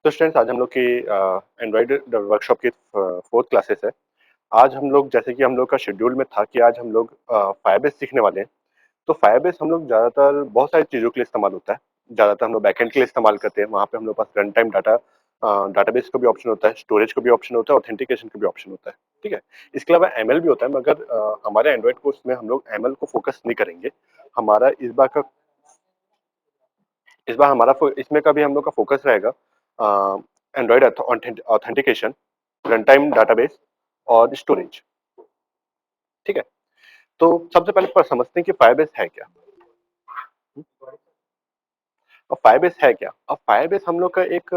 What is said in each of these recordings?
तो स्टूडेंट्स आज हम लोग की एंड्रॉइड वर्कशॉप की फोर्थ क्लासेस है। आज हम लोग जैसे कि हम लोग का शेड्यूल में था कि आज हम लोग फायरबेस सीखने वाले हैं। तो फायरबेस हम लोग ज़्यादातर बहुत सारी चीज़ों के लिए इस्तेमाल होता है। ज़्यादातर हम लोग बैकएंड के लिए इस्तेमाल करते हैं, वहाँ पे हम लोग पास रन टाइम डाटा डाटाबेस का भी ऑप्शन होता है, स्टोरेज का भी ऑप्शन होता है, ऑथेंटिकेशन का भी ऑप्शन होता है। ठीक है, इसके अलावा एमएल भी होता है, मगर हमारे एंड्रॉइड कोर्स में हम लोग एमएल को फोकस नहीं करेंगे। हमारा इस बार हमारा इसमें का भी हम लोग का फोकस रहेगा Android authentication, run time database और स्टोरेज। ठीक है, तो सबसे पहले पर समझते हैं कि फायरबेस है क्या। अब फायरबेस है क्या? अब फायरबेस हम लोग का एक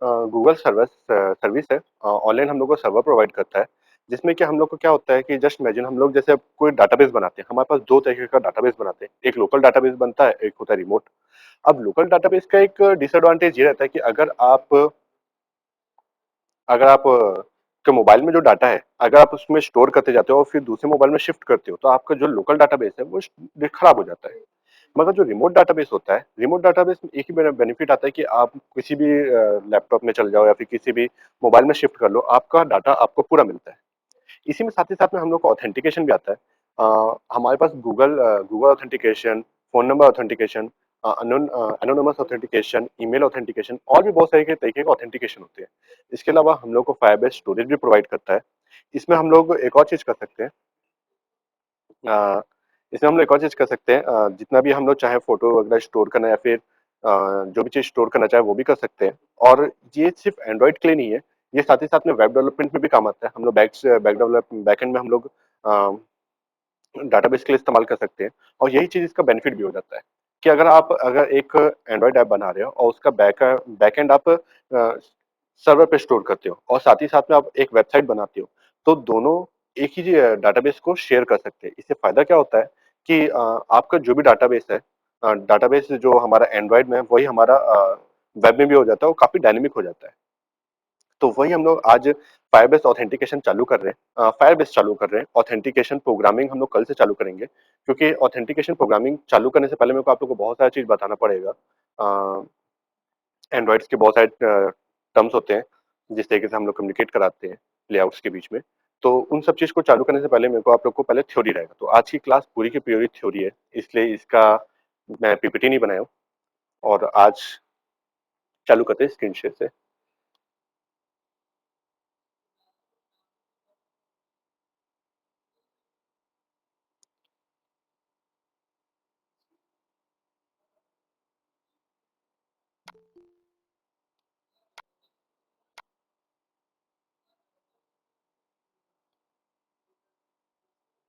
गूगल सर्विस है। ऑनलाइन हम लोग को सर्वर प्रोवाइड करता है, जिसमें कि हम लोग को क्या होता है कि जस्ट इमेजिन हम लोग जैसे अब कोई डाटाबेस बनाते हैं। हमारे पास दो तरीके का डाटाबेस बनाते हैं, एक लोकल डाटाबेस बनता है, एक होता है रिमोट। अब लोकल डाटाबेस का एक डिसएडवांटेज ये रहता है कि अगर आप के मोबाइल में जो डाटा है, अगर आप उसमें स्टोर करते जाते हो और फिर दूसरे मोबाइल में शिफ्ट करते हो, तो आपका जो लोकल डाटाबेस है वो खराब हो जाता है। मगर जो रिमोट डाटाबेस होता है, रिमोट डाटाबेस में एक ही बेनिफिट आता है कि आप किसी भी लैपटॉप में चल जाओ या फिर किसी भी मोबाइल में शिफ्ट कर लो, आपका डाटा आपको पूरा मिलता है। इसी में साथ ही साथ में हम लोग को ऑथेंटिकेशन भी आता है। हमारे पास Google authentication, phone number authentication, anonymous authentication, email authentication और भी बहुत सारे के तरीके के ऑथेंटिकेशन होते हैं। इसके अलावा हम लोग को फायरबेस स्टोरेज भी प्रोवाइड करता है। इसमें हम लोग एक और चीज़ कर सकते हैं। अ, इसमें हम लोग एक और चीज़ कर सकते हैं, जितना भी हम लोग चाहे फ़ोटो वगैरह स्टोर करना या फिर जो भी चीज़ स्टोर करना चाहे वो भी कर सकते हैं। और ये सिर्फ़ एंड्रॉइड के लिए नहीं है, ये साथ ही साथ में वेब डेवलपमेंट में भी काम आता है। हम लोग बैकएंड में हम लोग अ, डाटाबेस के लिए इस्तेमाल कर सकते हैं। और यही चीज़ इसका बेनिफिट भी हो जाता है कि अगर एक एंड्रॉइड ऐप बना रहे हो और उसका बैकएंड आप सर्वर पे स्टोर करते हो और साथ ही साथ में आप एक वेबसाइट बनाते हो, तो दोनों एक ही डाटाबेस को शेयर कर सकते हैं। इससे फ़ायदा क्या होता है कि आपका जो भी डाटाबेस है, डाटाबेस जो हमारा एंड्रॉइड में है, वही हमारा वेब में भी हो जाता है और काफ़ी डायनामिक हो जाता है। तो वही हम लोग आज फायरबेस ऑथेंटिकेशन चालू कर रहे हैं, फायरबेस चालू कर रहे हैं। ऑथेंटिकेशन प्रोग्रामिंग हम लोग कल से चालू करेंगे, क्योंकि ऑथेंटिकेशन प्रोग्रामिंग चालू करने से पहले मेरे को आप लोग को बहुत सारी चीज़ बताना पड़ेगा। एंड्रॉइड्स के बहुत सारे टर्म्स होते हैं, जिस तरीके से हम लोग कम्युनिकेट कराते हैं लेआउट्स के बीच में। तो उन सब चीज़ को चालू करने से पहले मेरे को आप लोग को पहले थ्योरी रहेगा। तो आज की क्लास पूरी की पूरी थ्योरी है, इसलिए इसका मैं पीपीटी नहीं बनाया हूँ। और आज चालू करते हैं स्क्रीन शेयर से।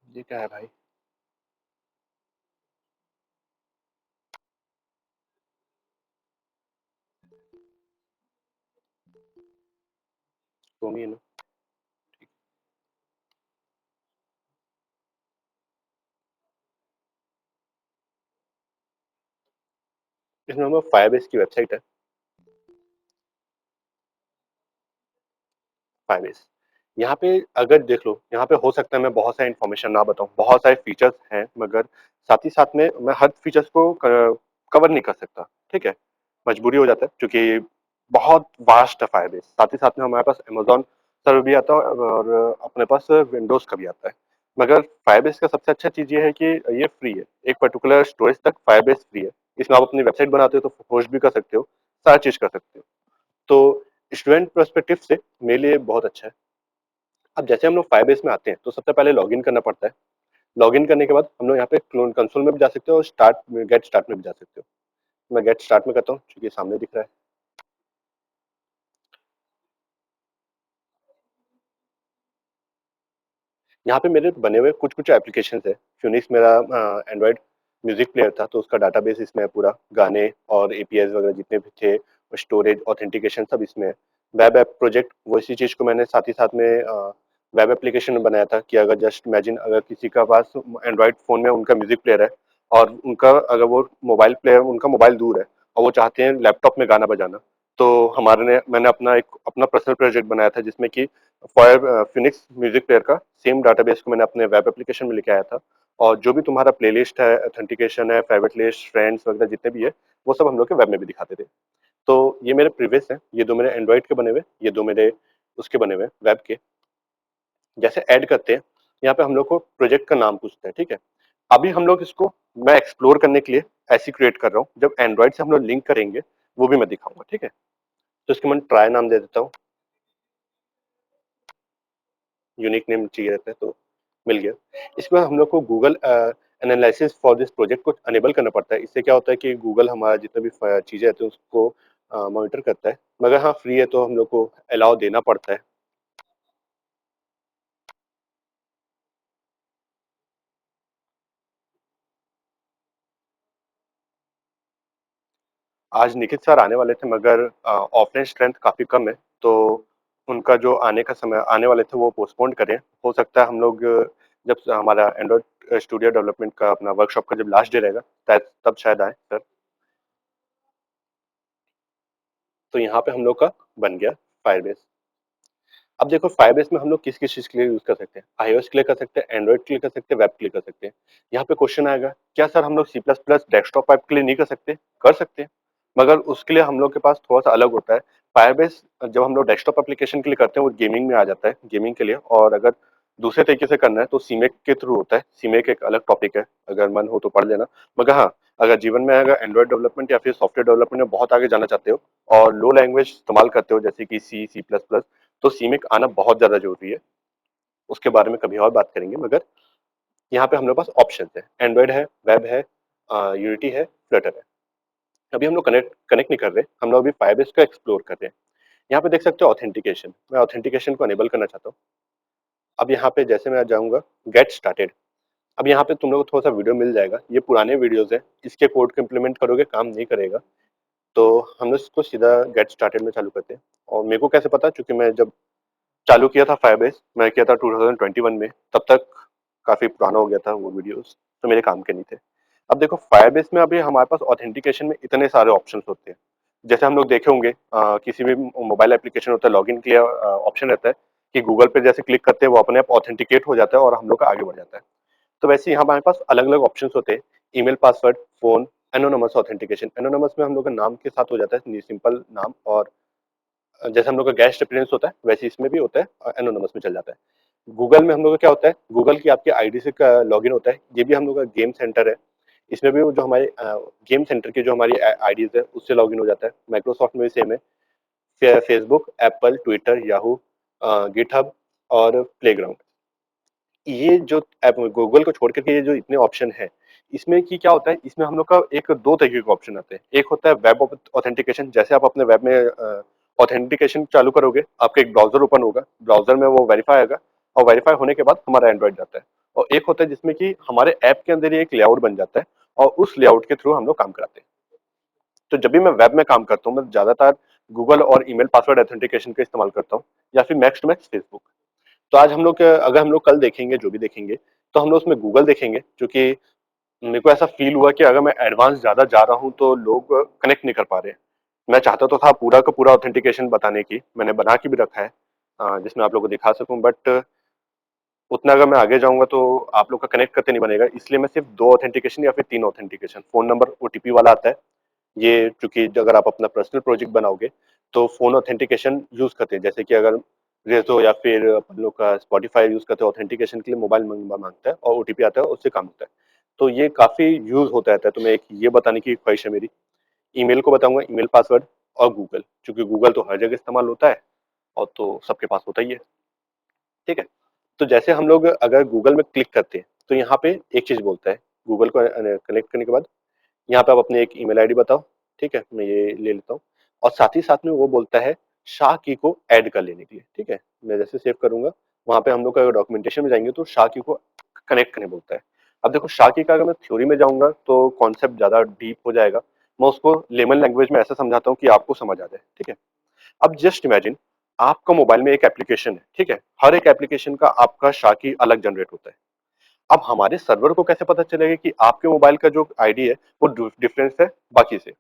ये क्या है भाई? 2 में है ना? इसमें हम लोग फायरबेस की वेबसाइट है, फाइनेंस। यहाँ पे अगर देख लो, यहाँ पे हो सकता है मैं बहुत सारी इन्फॉर्मेशन ना बताऊँ, बहुत सारे फीचर्स हैं, मगर साथ ही साथ में मैं हर फीचर्स को कवर नहीं कर सकता। ठीक है, मजबूरी हो जाता है क्योंकि बहुत वास्ट है फायरबेस। साथ ही साथ में हमारे पास अमेजोन सर्वर भी आता है और अपने पास विंडोज का भी आता है। मगर फायरबेस का सबसे अच्छा चीज़ ये है कि ये फ्री है। एक पर्टिकुलर स्टोरेज तक फायरबेस फ्री है। इसमें आप अपनी वेबसाइट बनाते हो तो होस्ट भी कर सकते हो, सारा चीज़ कर सकते हो। तो स्टूडेंट पर्सपेक्टिव से मेरे लिए बहुत अच्छा है। अब जैसे हम लोग फायरबेस में आते हैं तो सबसे पहले लॉगिन करना पड़ता है। लॉगिन करने के बाद हम लोग यहाँ पे क्लोन कंसोल में भी जा सकते हो और गेट स्टार्ट में भी जा सकते हो। मैं गेट स्टार्ट में करता हूँ क्योंकि सामने दिख रहा है। यहाँ पे मेरे बने हुए कुछ कुछ एप्लीकेशन है। फ्यूनिक्स मेरा एंड्रॉयड म्यूजिक प्लेयर था, तो उसका डाटाबेस इसमें है पूरा। गाने और एपीआईज वगैरह जितने भी थे, स्टोरेज ऑथेंटिकेशन सब इसमें है। वेब ऐप प्रोजेक्ट, वो इसी चीज़ को मैंने साथ ही साथ में वेब एप्लीकेशन में बनाया था कि अगर जस्ट इमेजिन अगर किसी का पास एंड्रॉयड फ़ोन में उनका म्यूजिक प्लेयर है और उनका अगर वो मोबाइल प्लेयर उनका मोबाइल दूर है और वो चाहते हैं लैपटॉप में गाना बजाना, तो हमारे ने मैंने अपना पर्सनल प्रोजेक्ट बनाया था, जिसमें कि फॉर फिनिक्स म्यूजिक प्लेयर का सेम डाटाबेस को मैंने अपने वेब एप्लीकेशन में लेके आया था। और जो भी तुम्हारा प्लेलिस्ट है, ऑथेंटिकेशन है, फेवरेट लिस्ट, फ्रेंड्स वगैरह जितने भी है, वो सब हम लोग के वेब में भी दिखाते थे। तो ये मेरे प्रीवियस हैं, ये 2 मेरे एंड्रॉइड के बने हुए, ये 2 मेरे उसके बने हुए वेब के। जैसे ऐड करते हैं, यहाँ पे हम लोग को प्रोजेक्ट का नाम पूछता है, ठीक है। अभी हम लोग इसको मैं एक्सप्लोर करने के लिए ऐसे क्रिएट कर रहा हूँ, जब एंड्रॉइड से हम लोग लिंक करेंगे वो भी मैं दिखाऊंगा, ठीक है। तो इसके मैं ट्राई नाम दे देता हूँ, यूनिक नेम चाहिए रहता है तो मिल गया। इसमें हम लोग को Google analysis for this project को अनेबल करना पड़ता है। इससे क्या होता है कि गूगल हमारा जितना भी चीजें रहती है उसको मॉनिटर करता है, मगर हाँ फ्री है तो हम लोग को अलाउ देना पड़ता है। आज निखित सर आने वाले थे, मगर ऑफलाइन स्ट्रेंथ काफी कम है, तो उनका जो आने का समय आने वाले थे वो पोस्टपोन करें। हो सकता है हम लोग जब हमारा एंड्रॉइड स्टूडियो डेवलपमेंट का अपना वर्कशॉप का जब लास्ट डे रहेगा तब शायद आए सर। तो यहाँ पे हम लोग का बन गया फायरबेस। अब देखो फायरबेस में हम लोग किस किस चीज के लिए यूज कर सकते हैं, iOS के लिए कर सकते हैं, एंड्रॉइड के लिए कर सकते हैं, वेब के लिए कर सकते हैं। यहाँ पे क्वेश्चन आएगा, क्या सर हम लोग C plus plus desktop app के लिए नहीं कर सकते? कर सकते हैं, मगर उसके लिए हम लोग के पास थोड़ा सा अलग होता है। फायरबेस जब हम लोग डेस्कटॉप एप्लीकेशन के लिए करते हैं वो गेमिंग में आ जाता है, गेमिंग के लिए। और अगर दूसरे तरीके से करना है तो सीमेक के थ्रू होता है। सीमेक एक अलग टॉपिक है, अगर मन हो तो पढ़ लेना। मगर हाँ, अगर जीवन में अगर एंड्रॉइड डेवलपमेंट या फिर सॉफ्टवेयर डेवलपमेंट में बहुत आगे जाना चाहते हो और लो लैंग्वेज इस्तेमाल करते हो जैसे कि सी प्लस प्लस, तो सीमिक आना बहुत ज्यादा जरूरी है। उसके बारे में कभी और बात करेंगे, मगर यहाँ पे हम लोग पास ऑप्शन है, एंड्रॉइड है, वेब है, यूनिटी है, फ्लटर है। अभी हम लोग कनेक्ट कनेक्ट नहीं कर रहे, हम लोग अभी फाइबेस को एक्सप्लोर कर रहे हैं। यहाँ पे देख सकते हो ऑथेंटिकेशन, मैं ऑथेंटिकेशन को अनेबल करना चाहता हूँ। अब यहाँ पे जैसे मैं जाऊँगा गेट स्टार्टेड, अब यहाँ पे तुम लोग को थोड़ा सा वीडियो मिल जाएगा, ये पुराने वीडियोस है, इसके कोड को इम्प्लीमेंट करोगे काम नहीं करेगा। तो हम लोग इसको सीधा गेट स्टार्टेड में चालू करते हैं। और मेरे को कैसे पता, क्योंकि मैं जब चालू किया था फायरबेस, मैं किया था 2021 में, तब तक काफी पुराना हो गया था वो वीडियोस, तो मेरे काम के नहीं थे। अब देखो फायरबेस में अभी हमारे पास ऑथेंटिकेशन में इतने सारे ऑप्शंस होते हैं। जैसे हम लोग देखे होंगे किसी भी मोबाइल एप्लीकेशन होता है, लॉगिन के लिए ऑप्शन रहता है कि गूगल पे जैसे क्लिक करते हैं वो अपने आप ऑथेंटिकेट हो जाता है और हम लोग का आगे बढ़ जाता है। तो वैसे यहाँ हमारे पास अलग अलग ऑप्शंस होते हैं, email, password, phone, anonymous authentication. Anonymous में हम लोग का नाम के साथ हो जाता है, सिंपल नाम, और जैसे हम लोग का गेस्ट अपीयरेंस होता है वैसे इसमें भी होता है, एनोनमस में चल जाता है। गूगल में हम लोग का क्या होता है, गूगल की आपकी आईडी से लॉगिन होता है, ये भी हम लोग का गेम सेंटर है। इसमें भी वो जो हमारे गेम सेंटर की जो हमारी आईडीज है उससे लॉगिन हो जाता है। माइक्रोसॉफ्ट में भी सेम है, Facebook, Apple, Twitter, Yahoo, GitHub और प्लेग्राउंड। ये जो ऐप गूगल को छोड़ करके ये जो इतने ऑप्शन है, इसमें की क्या होता है, इसमें हम लोग का एक दो तरीके का ऑप्शन आते हैं। एक होता है वेब ऑथेंटिकेशन, जैसे आप अपने वेब में ऑथेंटिकेशन चालू करोगे, आपका एक ब्राउजर ओपन होगा, ब्राउजर में वो वेरीफाई आएगा, और वेरीफाई होने के बाद हमारा एंड्रॉइड जाता है। और एक होता है जिसमें कि हमारे ऐप के अंदर ही एक लेआउट बन जाता है, और उस लेआउट के थ्रू हम लोग काम कराते हैं। तो जब भी मैं वेब में काम करता हूँ, मैं ज्यादातर गूगल और ईमेल पासवर्ड ऑथेंटिकेशन का इस्तेमाल करता हूँ, या फिर मैक्स टू मैक्स फेसबुक। तो आज हम लोग अगर हम लोग कल देखेंगे, जो भी देखेंगे, तो हम लोग उसमें गूगल देखेंगे, क्योंकि मेरे को ऐसा फील हुआ कि अगर मैं एडवांस ज्यादा जा रहा हूँ तो लोग कनेक्ट नहीं कर पा रहे हैं। मैं चाहता तो था पूरा का पूरा ऑथेंटिकेशन बताने की, मैंने बना के भी रखा है जिसमें आप लोग को दिखा सकूं, बट उतना अगर मैं आगे जाऊंगा तो आप लोग का कनेक्ट करते नहीं बनेगा। इसलिए मैं सिर्फ दो ऑथेंटिकेशन या फिर तीन ऑथेंटिकेशन, फोन नंबर ओटीपी वाला आता है, ये चूंकि अगर आप अपना पर्सनल प्रोजेक्ट बनाओगे तो फोन ऑथेंटिकेशन यूज करते हैं। जैसे कि अगर रेजो या फिर अपन लोग का स्पॉटिफाई यूज करते हैं ऑथेंटिकेशन के लिए, मोबाइल नंबर मांगता है और ओटीपी आता है, उससे काम होता है। तो ये काफी यूज होता रहता है, तो मैं एक ये बताने की ख्वाहिश है मेरी। ईमेल को बताऊंगा, ईमेल पासवर्ड, और गूगल, क्योंकि गूगल तो हर जगह इस्तेमाल होता है और तो सबके पास होता ही है, ठीक है। तो जैसे हम लोग अगर गूगल में क्लिक करते हैं तो यहाँ पे एक चीज बोलता है, गूगल को कनेक्ट करने के बाद यहाँ पे आप अपनी एक ईमेल आईडी बताओ, ठीक है, मैं ये ले लेता हूँ। और साथ ही साथ में वो बोलता है शाह की को ऐड कर लेने के लिए, ठीक है। मैं जैसे सेव करूंगा, वहां पे हम लोग का डॉक्यूमेंटेशन में जाएंगे तो शाह की को कनेक्ट करने बोलता है। अब देखो शाह की का अगर मैं थ्योरी में जाऊंगा तो कॉन्सेप्ट ज्यादा डीप हो जाएगा, मैं उसको लेमन लैंग्वेज में ऐसा समझाता हूँ कि आपको समझ आ जाए, ठीक है। अब जस्ट इमेजिन, आपका मोबाइल में एक एप्लीकेशन है, ठीक है, हर एक एप्लीकेशन का आपका शाह की अलग जनरेट होता है। अब हमारे सर्वर को कैसे पता चलेगा कि आपके मोबाइल का जो आईडी है वो डिफरेंस है बाकी से?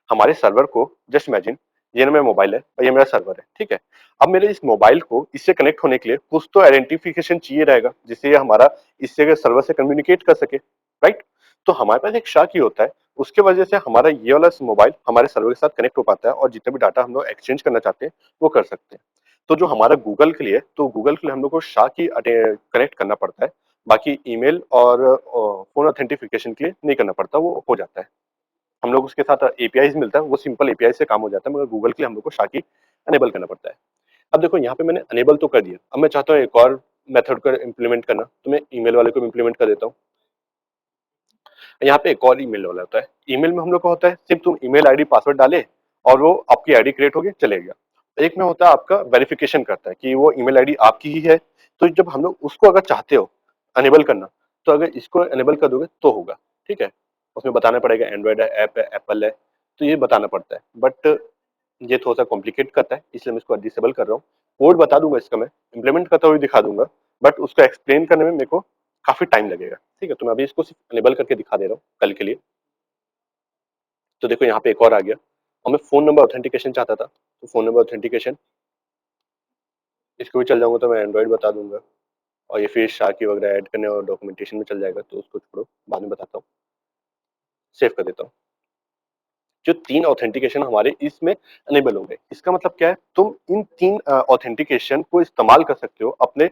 हमारे सर्वर को जस्ट इमेजिन, ये ना मेरा मोबाइल है और ये मेरा सर्वर है, ठीक है। अब मेरे इस मोबाइल को इससे कनेक्ट होने के लिए कुछ तो आइडेंटिफिकेशन चाहिए रहेगा, जिससे ये हमारा इससे सर्वर से कम्युनिकेट कर सके, राइट। तो हमारे पास एक शा की होता है, उसके वजह से हमारा ये वाला मोबाइल हमारे सर्वर के साथ कनेक्ट हो पाता है और जितना भी डाटा हम लोग एक्सचेंज करना चाहते हैं वो कर सकते हैं। तो जो हमारा गूगल के लिए, तो गूगल के लिए हम लोग को शा की कनेक्ट करना पड़ता है। बाकी ईमेल और फ़ोन ऑथेंटिफिकेशन के लिए नहीं करना पड़ता, वो हो जाता है। हम लोग उसके साथ एपीआईज़ मिलता है, वो सिंपल एपीआई से काम हो जाता है, मगर गूगल के लिए हम लोग को शा की अनेबल करना पड़ता है। अब देखो यहाँ पे मैंने अनेबल तो कर दिया, अब मैं चाहता हूँ एक और मेथड को इम्प्लीमेंट करना, तो मैं ईमेल वाले को इम्प्लीमेंट कर देता हूँ। यहाँ पे एक और ईमेल वाला होता है। ईमेल में हम लोग का होता है सिर्फ तुम ईमेल आईडी पासवर्ड डाले और वो आपकी आईडी क्रिएट होगी चले गया। एक में होता है आपका वेरिफिकेशन करता है कि वो ईमेल आईडी आपकी ही है। तो जब हम लोग उसको अगर चाहते हो अनेबल करना, तो अगर इसको अनेबल कर दोगे तो होगा, ठीक है। उसमें बताना पड़ेगा एंड्रॉइड है, ऐप है, एप्पल है, तो ये बताना पड़ता है। बट ये थोड़ा सा कॉम्प्लिकेट करता है, इसलिए मैं इसको डिसेबल कर रहा हूँ। कोड बता दूंगा इसका, मैं इम्प्लीमेंट करता हुए दिखा दूंगा, बट उसको एक्सप्लेन करने में मेरे को काफी टाइम लगेगा, ठीक है। तो मैं अभी इसको सिर्फ इनेबल करके दिखा दे रहा हूँ कल के लिए। तो देखो यहाँ पे एक और आ गया, और मैं फोन नंबर ऑथेंटिकेशन चाहता था, तो फोन नंबर ऑथेंटिकेशन इसको भी चल जाऊंगा, तो मैं एंड्रॉइड बता दूंगा। और ये फिर शाकी वगैरह ऐड करने और डॉक्यूमेंटेशन में चल जाएगा, तो उसको छोड़ो, बाद में बताता हूँ। सेव कर देता हूँ। जो 3 ऑथेंटिकेशन हमारे इसमें अनेबल हो गए। इसका मतलब क्या है, तुम इन 3 ऑथेंटिकेशन को इस्तेमाल कर सकते हो, अपने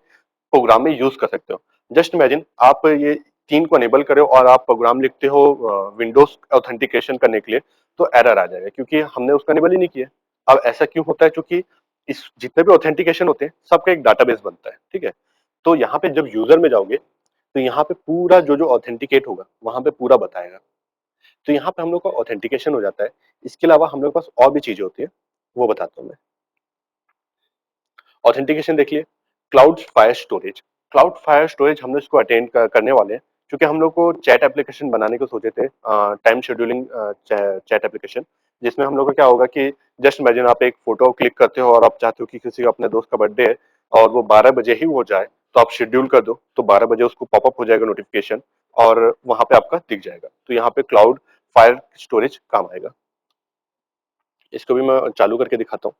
प्रोग्राम में यूज कर सकते हो। जस्ट इमेजिन आप ये 3 को अनेबल करो और आप प्रोग्राम लिखते हो विंडोज ऑथेंटिकेशन करने के लिए, तो एरर आ जाएगा क्योंकि हमने उसका अनेबल ही नहीं किया। अब ऐसा क्यों होता है, क्योंकि इस जितने भी ऑथेंटिकेशन होते हैं सबका एक डाटाबेस बनता है, ठीक है। तो यहाँ पे जब यूजर में जाओगे, तो यहाँ पे पूरा जो जो ऑथेंटिकेट होगा वहां पे पूरा बताएगा। तो यहाँ पे हम लोग का ऑथेंटिकेशन हो जाता है। इसके अलावा हम लोग के पास और भी चीजें होती है, वो बताता हूँ मैं। ऑथेंटिकेशन देखिए, cloud fire storage. Cloud fire storage हम लोग इसको अटेंड करने वाले हैं, क्योंकि हम लोग को चैट एप्लीकेशन बनाने को सोचे थे, टाइम शेड्यूलिंग चैट एप्लीकेशन, जिसमें हम लोग को क्या होगा कि जस्ट इमेजिन आप एक फोटो क्लिक करते हो और आप चाहते हो कि किसी का अपने दोस्त का बर्थडे है और वो 12 बजे ही हो जाए, तो आप शेड्यूल कर दो, तो 12 बजे उसको पॉपअप हो जाएगा नोटिफिकेशन और वहां पे आपका दिख जाएगा। तो यहाँ पे क्लाउड फायर स्टोरेज काम आएगा। इसको भी मैं चालू करके दिखाता हूँ।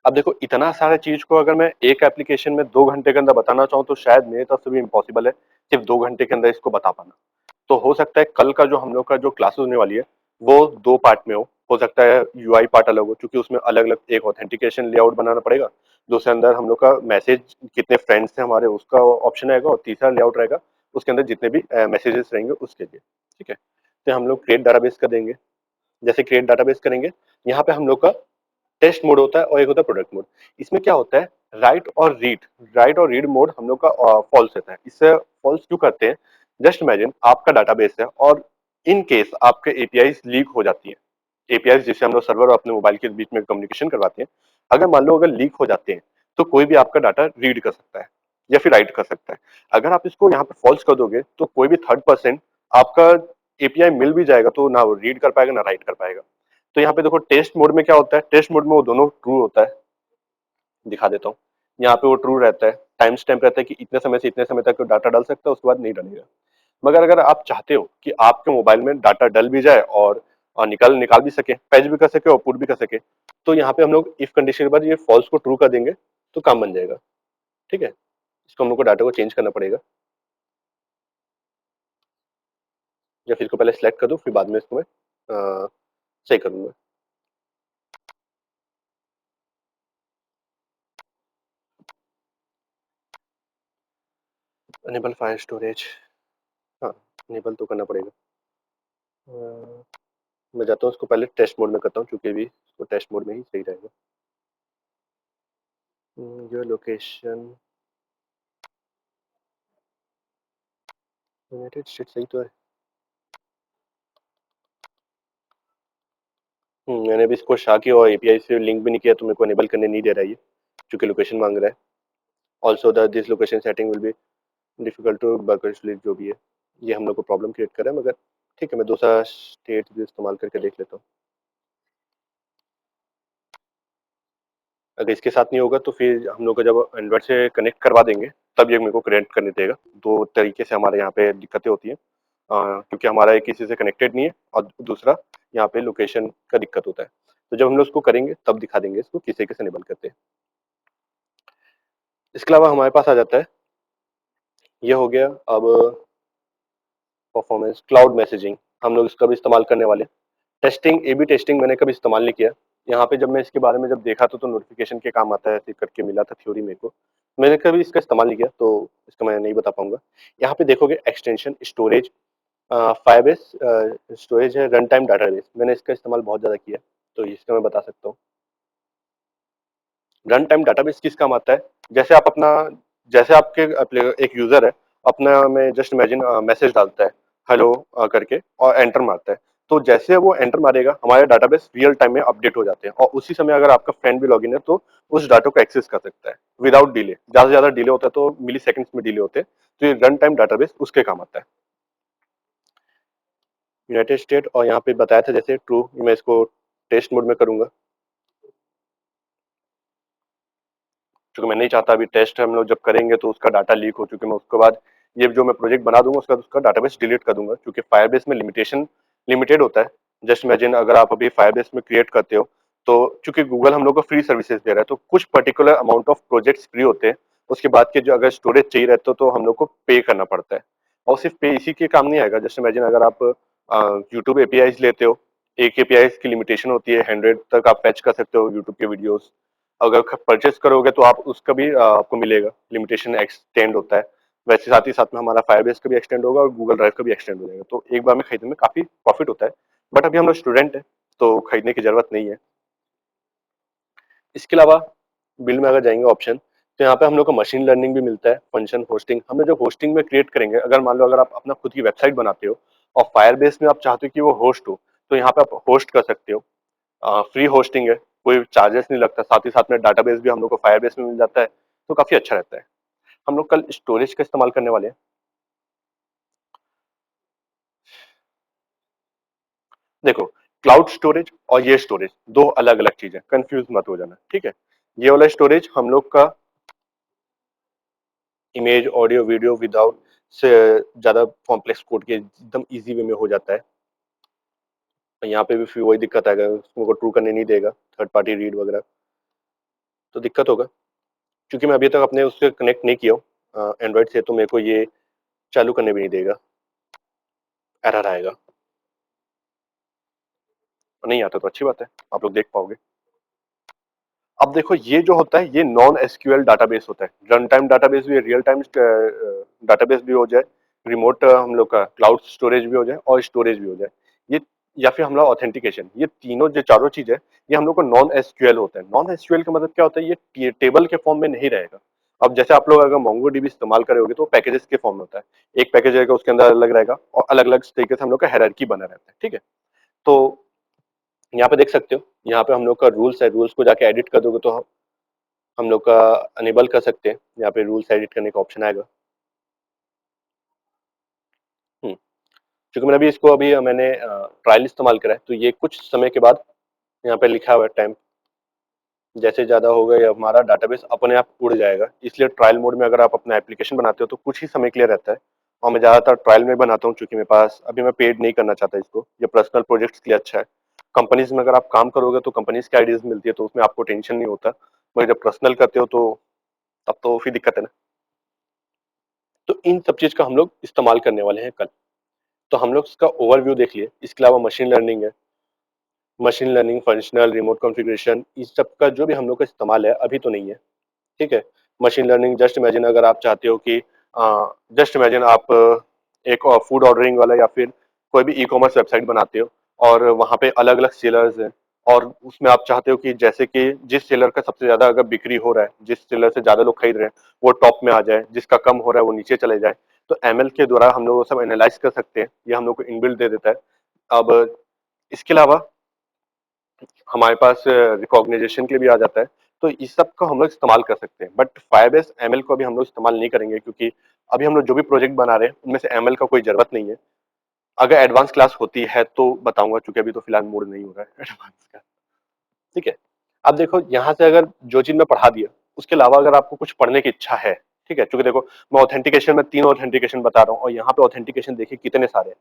अब देखो इतना सारा चीज को अगर मैं एक एप्लीकेशन में 2 घंटे के अंदर बताना चाहूँ, तो शायद मेरे तरफ से भी इम्पॉसिबल है सिर्फ 2 घंटे के अंदर इसको बता पाना। तो हो सकता है कल का जो हम लोग का जो क्लासेस होने वाली है वो 2 पार्ट में हो सकता है यूआई पार्ट अलग हो, क्योंकि उसमें अलग अलग एक ऑथेंटिकेशन लेआउट बनाना पड़ेगा, दूसरे अंदर हम लोग का मैसेज कितने फ्रेंड्स हैं हमारे उसका ऑप्शन रहेगा, और तीसरा लेआउट रहेगा उसके अंदर जितने भी मैसेजेस रहेंगे उसके लिए, ठीक है। तो हम लोग क्रिएट डाटाबेस कर देंगे। जैसे क्रिएट डाटाबेस करेंगे, यहाँ पे हम लोग का टेस्ट मोड होता है और एक होता है प्रोडक्ट मोड। इसमें क्या होता है, राइट और रीड मोड हम लोग का फॉल्स रहता है। इससे फॉल्स क्यों करते हैं, जस्ट इमेजिन आपका डाटाबेस है और इन केस आपके एपीआई लीक हो जाती है। एपीआई जिससे हम लोग सर्वर और अपने मोबाइल के बीच में कम्युनिकेशन करवाते हैं, अगर मान लो अगर लीक हो जाते हैं, तो कोई भी आपका डाटा रीड कर सकता है या फिर राइट कर सकता है। अगर आप इसको यहाँ पे फॉल्स कर दोगे, तो कोई भी थर्ड पर्सन आपका एपीआई मिल भी जाएगा तो ना वो रीड कर पाएगा ना राइट कर पाएगा। तो यहाँ पे देखो टेस्ट मोड में क्या होता है, टेस्ट मोड में वो दोनों ट्रू होता है। दिखा देता हूँ। यहाँ पे वो ट्रू रहता है, टाइम स्टैम्प रहता है कि इतने समय से इतने समय तक डाटा डाल सकता है, उसके बाद नहीं डालेगा। मगर अगर आप चाहते हो कि आपके मोबाइल में डाटा डल भी जाए और निकाल निकाल भी सके, फैच भी कर सके और पुट भी कर सके, तो यहाँ पे हम लोग इफ कंडीशन के बाद ये फॉल्स को ट्रू कर देंगे, तो काम बन जाएगा, ठीक है। इसको हम लोग को डाटा को चेंज करना पड़ेगा, या फिर इसको पहले सेलेक्ट कर दो, फिर बाद में इसको मैं सही करूंगा। अनेबल फाइल स्टोरेज, हाँ, अनेबल तो करना पड़ेगा। मैं जाता हूँ उसको पहले टेस्ट मोड में करता हूँ, क्योंकि अभी इसको टेस्ट मोड में ही सही रहेगा। योर लोकेशन, यूनाइटेड स्टेट सही तो है। मैंने अभी इसको शा किया और एपीआई से लिंक भी नहीं किया, तो मेरे को अनेबल करने नहीं दे रहा है ये, क्योंकि लोकेशन मांग रहा है। Also the this location setting will be difficult to Berkeley, जो भी है ये हम लोग को प्रॉब्लम क्रिएट कर रहा है, मगर ठीक है, मैं दूसरा स्टेट भी इस्तेमाल करके देख लेता हूँ। अगर इसके साथ नहीं होगा, तो फिर हम लोग को जब एंड्रॉइड से कनेक्ट करवा देंगे, तब ये मेरे को कनेक्ट करने देगा। 2 तरीके से हमारे यहाँ पे दिक्कतें होती हैं, क्योंकि हमारा एक किसी से कनेक्टेड नहीं है, और दूसरा यहाँ पे लोकेशन का दिक्कत होता है। तो जब हम लोग इसको करेंगे तब दिखा देंगे इसको किसे किसे इनेबल करते हैं। इसके अलावा हमारे पास आ जाता है, ये हो गया। अब परफॉर्मेंस, क्लाउड मैसेजिंग हम लोग इसका भी इस्तेमाल करने वाले हैं। टेस्टिंग, ए बी टेस्टिंग मैंने कभी इस्तेमाल नहीं किया। यहाँ पे जब मैं इसके बारे में जब देखा तो नोटिफिकेशन के काम आता है, ऐसे करके मिला था थ्योरी मेरे को। मैंने कभी इसका इस्तेमाल नहीं किया तो इसका मैं नहीं बता पाऊंगा। यहाँ पे देखोगे एक्सटेंशन, स्टोरेज, फायरबेस स्टोरेज है, रन टाइम डाटाबेस, मैंने इसका इस्तेमाल बहुत ज़्यादा किया, तो इसका मैं बता सकता हूँ। रन टाइम डाटाबेस किस काम आता है? जैसे आप अपना, जैसे एक यूजर है, अपना में जस्ट इमेजिन मैसेज डालता है हेलो करके और एंटर मारता है, तो जैसे वो एंटर मारेगा हमारे डाटाबेस रियल टाइम में अपडेट हो जाते हैं, और उसी समय अगर आपका फ्रेंड भी लॉगिन है तो उस डाटा को एक्सेस कर सकता है विदाउट डिले। ज्यादा से ज्यादा डिले होता है तो मिली सेकंड्स में डिले होते हैं, तो ये रन टाइम डाटाबेस उसके काम आता है। यूनाइटेड स्टेट, और यहाँ पे बताया था जैसे ट्रू, मैं इसको टेस्ट मोड में करूंगा क्योंकि मैं नहीं चाहता अभी टेस्ट हम लोग जब करेंगे तो उसका डाटा लीक हो चुके, मैं उसके बाद ये जो मैं प्रोजेक्ट बना दूंगा उसका उसका डाटाबेस डिलीट कर दूंगा, क्योंकि फायरबेस में लिमिटेशन लिमिटेड होता है। जस्ट इमेजिन अगर आप अभी फायरबेस में क्रिएट करते हो, तो चूंकि गूगल हम लोग को फ्री सर्विसेज दे रहा है तो कुछ particular amount of projects free होते हैं, उसके बाद के जो अगर स्टोरेज चाहिए रहता है तो हम लोग को पे करना पड़ता है। और सिर्फ पे इसी के काम नहीं आएगा, जस्ट इमेजिन अगर आप यूट्यूब एपीआईज लेते हो, एक एपीआईज की लिमिटेशन होती है, 100 तक आप फैच कर सकते हो यूट्यूब के वीडियोस। अगर परचेस करोगे तो आप उसका भी आपको मिलेगा, लिमिटेशन एक्सटेंड होता है। वैसे साथ ही साथ में हमारा फायरबेस का भी एक्सटेंड होगा और गूगल ड्राइव का भी एक्सटेंड हो जाएगा, तो एक बार में खरीदने में काफी प्रॉफिट होता है। बट अभी हम लोग स्टूडेंट है तो खरीदने की जरूरत नहीं है। इसके अलावा बिल में अगर जाएंगे ऑप्शन, तो यहाँ पे हम लोग को मशीन लर्निंग भी मिलता है, फंक्शन होस्टिंग हमें जो होस्टिंग में क्रिएट करेंगे, अगर मान लो अगर आप अपना खुद की वेबसाइट बनाते हो और फायरबेस में आप चाहते हो कि वो होस्ट हो, तो यहाँ पे आप होस्ट कर सकते हो। फ्री होस्टिंग है, कोई चार्जेस नहीं लगता, साथ ही साथ में डाटाबेस भी हम लोग को फायरबेस में मिल जाता है, तो काफी अच्छा रहता है। हम लोग कल स्टोरेज का इस्तेमाल करने वाले हैं। देखो, क्लाउड स्टोरेज और ये स्टोरेज दो अलग अलग चीज है, कंफ्यूज मत हो जाना, ठीक है। ये वाला स्टोरेज हम लोग का इमेज, ऑडियो, वीडियो विदाउट से ज्यादा कॉम्प्लेक्स कोड के एकदम इजी वे में हो जाता है। यहाँ पे भी फिर वही दिक्कत आएगा, उसको ट्रू करने नहीं देगा, थर्ड पार्टी रीड वगैरह, तो दिक्कत होगा। क्योंकि मैं अभी तक अपने उससे कनेक्ट नहीं किया हूँ एंड्रॉइड से, तो मेरे को ये चालू करने भी नहीं देगा, एरर आएगा। नहीं आता तो अच्छी बात है, आप लोग देख पाओगे। अब देखो, ये जो होता है ये नॉन एसक्यूएल डाटाबेस होता है, रन टाइम डाटाबेस भी, रियल टाइम डाटाबेस भी हो जाए, रिमोट हम लोग का क्लाउड स्टोरेज भी हो जाए और स्टोरेज भी हो जाए, ये या फिर हम लोग ऑथेंटिकेशन, ये तीनों जो चारों चीज है ये हम लोग को नॉन एसक्यूएल होता है। नॉन एसक्यूएल का मतलब क्या होता है, ये टेबल के फॉर्म में नहीं रहेगा। अब जैसे आप लोग अगर मोंगो डीबी इस्तेमाल करोगे तो पैकेजेस के फॉर्म में होता है, एक पैकेज रहेगा उसके अंदर अलग रहेगा और अलग अलग तरीके से हम लोग का हायरार्की बना रहता है, ठीक है। तो यहाँ पे देख सकते हो, यहाँ पे हम लोग का रूल्स है, रूल्स को जाके एडिट कर दोगे तो हम लोग का अनेबल कर सकते हैं, यहाँ पे रूल्स एडिट करने का ऑप्शन आएगा। क्योंकि मैंने अभी इसको अभी मैंने ट्रायल इस्तेमाल करा है, तो ये कुछ समय के बाद यहाँ पे लिखा हुआ है टाइम जैसे ज्यादा होगा ये हमारा डाटाबेस अपने आप उड़ जाएगा, इसलिए ट्रायल मोड में अगर आप अपना एप्लीकेशन बनाते हो तो कुछ ही समय के लिए रहता है। और मैं ज्यादातर ट्रायल में बनाता हूँ, क्योंकि मेरे पास अभी मैं पेड नहीं करना चाहता इसको, ये पर्सनल प्रोजेक्ट्स के लिए अच्छा है। कंपनीज में अगर आप काम करोगे तो कंपनीज की आइडियाज मिलती है, तो उसमें आपको टेंशन नहीं होता, मगर जब पर्सनल करते हो तो तब तो फिर दिक्कत है ना। तो इन सब चीज का हम लोग इस्तेमाल करने वाले हैं कल। तो हम लोग इसका ओवरव्यू देख लिए, इसके अलावा मशीन लर्निंग है, machine learning, functional, remote configuration, इस सब का जो भी हम लोग का इस्तेमाल है अभी तो नहीं है, ठीक है। मशीन लर्निंग, जस्ट इमेजिन अगर आप चाहते हो कि जस्ट इमेजिन आप एक फूड ऑर्डरिंग वाला या फिर कोई भी ई कॉमर्स वेबसाइट बनाते हो और वहाँ पे अलग अलग सेलर्स हैं, और उसमें आप चाहते हो कि जैसे कि जिस सेलर का सबसे ज्यादा अगर बिक्री हो रहा है, जिस सेलर से ज्यादा लोग खरीद रहे हैं वो टॉप में आ जाए, जिसका कम हो रहा है वो नीचे चले जाए, तो एमएल के द्वारा हम लोग वो सब एनालाइज कर सकते हैं, ये हम लोग को इनबिल्ट दे देता है। अब इसके अलावा हमारे पास रिकॉग्निजेशन के लिए भी आ जाता है, तो इस सब का हम लोग इस्तेमाल कर सकते हैं। बट फायरबेस एमएल को अभी हम लोग इस्तेमाल नहीं करेंगे, क्योंकि अभी हम लोग जो भी प्रोजेक्ट बना रहे हैं उनमें से एमएल का कोई जरूरत नहीं है। अगर एडवांस क्लास होती है तो बताऊंगा, क्योंकि अभी तो फिलहाल मूड नहीं हो रहा है एडवांस का, ठीक है। अब देखो, यहाँ से अगर जो चीज मैं पढ़ा दिया उसके अलावा अगर आपको कुछ पढ़ने की इच्छा है, ठीक है, क्योंकि देखो मैं ऑथेंटिकेशन में 3 ऑथेंटिकेशन बता रहा हूँ और यहाँ पे ऑथेंटिकेशन देखिए कितने सारे हैं।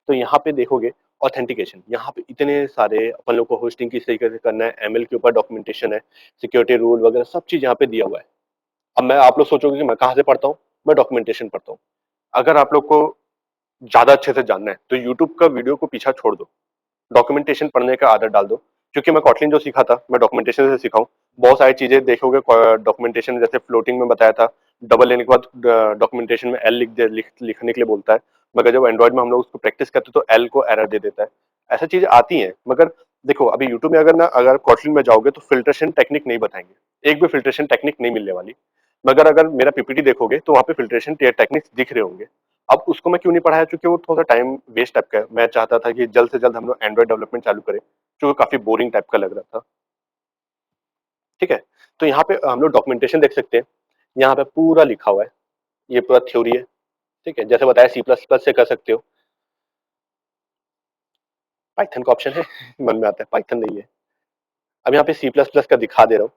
तो यहाँ पे देखोगे ऑथेंटिकेशन, यहाँ पे इतने सारे अपन लोग को होस्टिंग किस तरीके से करना है, एमएल के ऊपर डॉक्यूमेंटेशन है, सिक्योरिटी रूल वगैरह सब चीज यहाँ पे दिया हुआ है। अब मैं आप लोग सोचोगे कि मैं कहाँ से पढ़ता हूँ, मैं डॉक्यूमेंटेशन पढ़ता हूँ। अगर आप लोग को ज़्यादा अच्छे से जानना है तो यूट्यूब का वीडियो को पीछा छोड़ दो, डॉक्यूमेंटेशन पढ़ने का आदत डाल दो। क्योंकि मैं कॉटलिन जो सीखा था मैं डॉक्यूमेंटेशन से सीखा हूँ। बहुत सारी चीजें देखोगे डॉक्यूमेंटेशन, जैसे फ्लोटिंग में बताया था, डबल लेने के बाद डॉक्यूमेंटेशन में एल लिखने के लिए बोलता है, मगर जब एंड्रॉइड में हम लोग उसको प्रैक्टिस करते हैं तो एल को एरर दे देता है। ऐसा चीजें आती हैं। मगर देखो अभी यूट्यूब में अगर कॉटलिन में जाओगे तो फिल्ट्रेशन टेक्निक नहीं बताएंगे, एक भी फिल्ट्रेशन टेक्निक नहीं मिलने वाली। मगर अगर मेरा पीपीटी देखोगे तो वहाँ पे फिल्ट्रेशन टेक्निक्स दिख रहे होंगे। अब उसको मैं क्यों नहीं पढ़ाया, क्योंकि वो थोड़ा टाइम वेस्ट टाइप का है। मैं चाहता था कि जल्द से जल्द हम लोग एंड्रॉइड डेवलपमेंट चालू करें, जो काफी बोरिंग टाइप का लग रहा था। ठीक है, तो यहाँ पे हम लोग डॉक्यूमेंटेशन देख सकते हैं। यहाँ पे पूरा लिखा हुआ है, ये पूरा थ्योरी है। ठीक है, जैसे बताया सी प्लस प्लस से कर सकते हो। पाइथन का ऑप्शन है मन में आता है, पाइथन नहीं है। अब यहाँ पे सी प्लस प्लस का दिखा दे रहा हूँ।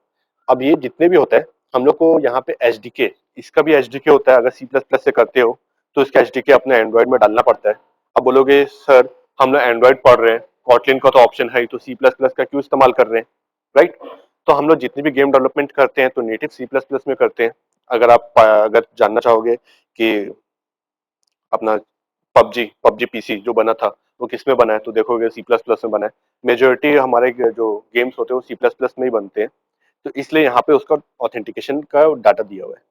अब ये जितने भी होता है हम लोग को यहाँ पे एच डी के, इसका भी एच डी के होता है। अगर सी प्लस प्लस से करते हो तो इसका एच डी के अपने एंड्रॉइड में डालना पड़ता है। अब बोलोगे सर हम लोग एंड्रॉइड पढ़ रहे हैं, कॉटलिन का तो ऑप्शन है ही, तो सी प्लस प्लस का क्यों इस्तेमाल कर रहे हैं, राइट। तो हम लोग जितनी भी गेम डेवलपमेंट करते हैं तो नेटिव सी प्लस प्लस में करते हैं। अगर जानना चाहोगे कि अपना पबजी पबजी पीसी जो बना था वो किस में बना है, तो देखोगे सी प्लस प्लस में बना है। मेजोरिटी हमारे जो गेम्स होते हैं वो सी प्लस प्लस में ही बनते हैं। तो इसलिए यहाँ पे उसका ऑथेंटिकेशन का डाटा दिया हुआ है।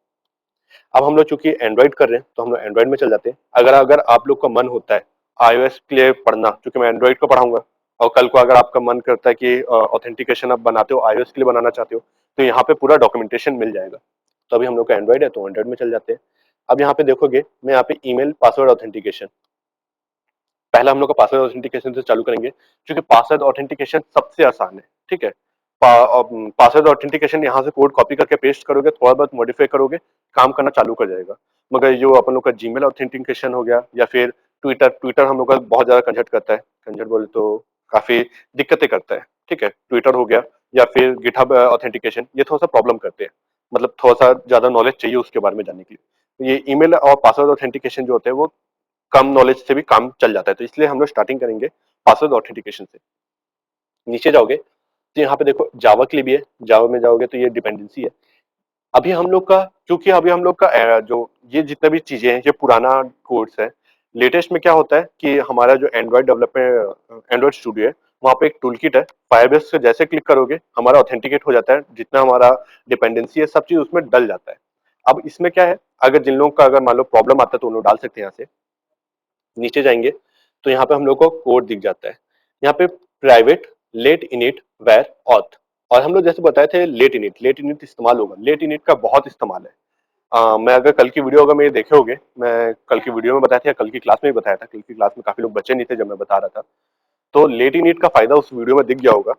अब हम लोग चूंकि एंड्रॉइड कर रहे हैं तो हम लोग एंड्रॉइड में चल जाते हैं। अगर अगर आप लोग का मन होता है iOS के लिए पढ़ना, क्योंकि मैं एंड्रॉइड को पढ़ाऊंगा, और कल को अगर आपका मन करता है कि ऑथेंटिकेशन आप बनाते हो iOS के लिए बनाना चाहते हो, तो यहाँ पे पूरा डॉक्यूमेंटेशन मिल जाएगा। तो अभी हम लोग का एंड्रॉइड है तो एंड्रॉइड में चल जाते हैं। अब यहाँ पे देखोगे मैं यहाँ पे ईमेल पासवर्ड ऑथेंटिकेशन, पहला हम लोग का पासवर्ड ऑथेंटिकेशन से चालू करेंगे, क्योंकि पासवर्ड ऑथेंटिकेशन सबसे आसान है। ठीक है, पासवर्ड ऑथेंटिकेशन यहाँ से कोड कॉपी करके पेस्ट करोगे, थोड़ा बहुत मॉडिफाई करोगे, काम करना चालू कर जाएगा। मगर जो अपन लोग का जीमेल ऑथेंटिकेशन हो गया, या फिर ट्विटर ट्विटर हम लोग का बहुत ज्यादा कंजर्ट करता है, कंजर्ट बोले तो काफी दिक्कतें करता है। ठीक है, ट्विटर हो गया, या फिर गिटहब ऑथेंटिकेशन, ये थोड़ा सा प्रॉब्लम करते हैं। मतलब थोड़ा सा ज्यादा नॉलेज चाहिए उसके बारे में जानने के लिए। ये ईमेल और पासवर्ड ऑथेंटिकेशन जो होते हैं वो कम नॉलेज से भी काम चल जाता है, तो इसलिए हम लोग स्टार्टिंग करेंगे पासवर्ड ऑथेंटिकेशन से। नीचे जाओगे तो यहाँ पे देखो जावा के लिए भी है, जावा में जाओगे तो ये डिपेंडेंसी है। अभी हम लोग का, क्योंकि अभी हम लोग का जो ये जितने भी चीजें हैं ये पुराना कोर्स है। लेटेस्ट में क्या होता है कि हमारा जो एंड्रॉइड डेवलपमेंट एंड्रॉइड स्टूडियो है, वहाँ पे एक टूल किट है, फायरबेस से जैसे क्लिक करोगे हमारा ऑथेंटिकेट हो जाता है, जितना हमारा डिपेंडेंसी है सब चीज उसमें डल जाता है। अब इसमें क्या है, अगर जिन लोगों का अगर मान लो प्रॉब्लम आता है तो उन लोग डाल सकते हैं यहाँ से। नीचे जाएंगे तो यहाँ पे हम लोग को कोड दिख जाता है। यहाँ पे private let init where auth, और हम लोग जैसे बताए थे लेट इनिट इस्तेमाल होगा। लेट इनिट का बहुत इस्तेमाल है। मैं अगर कल की वीडियो अगर मेरे देखे होगे, मैं कल की वीडियो में बताया था या कल की क्लास में भी बताया था, कल की क्लास में काफी लोग बच्चे नहीं थे जब मैं बता रहा था, तो लेट इनिट का फायदा उस वीडियो में दिख गया होगा।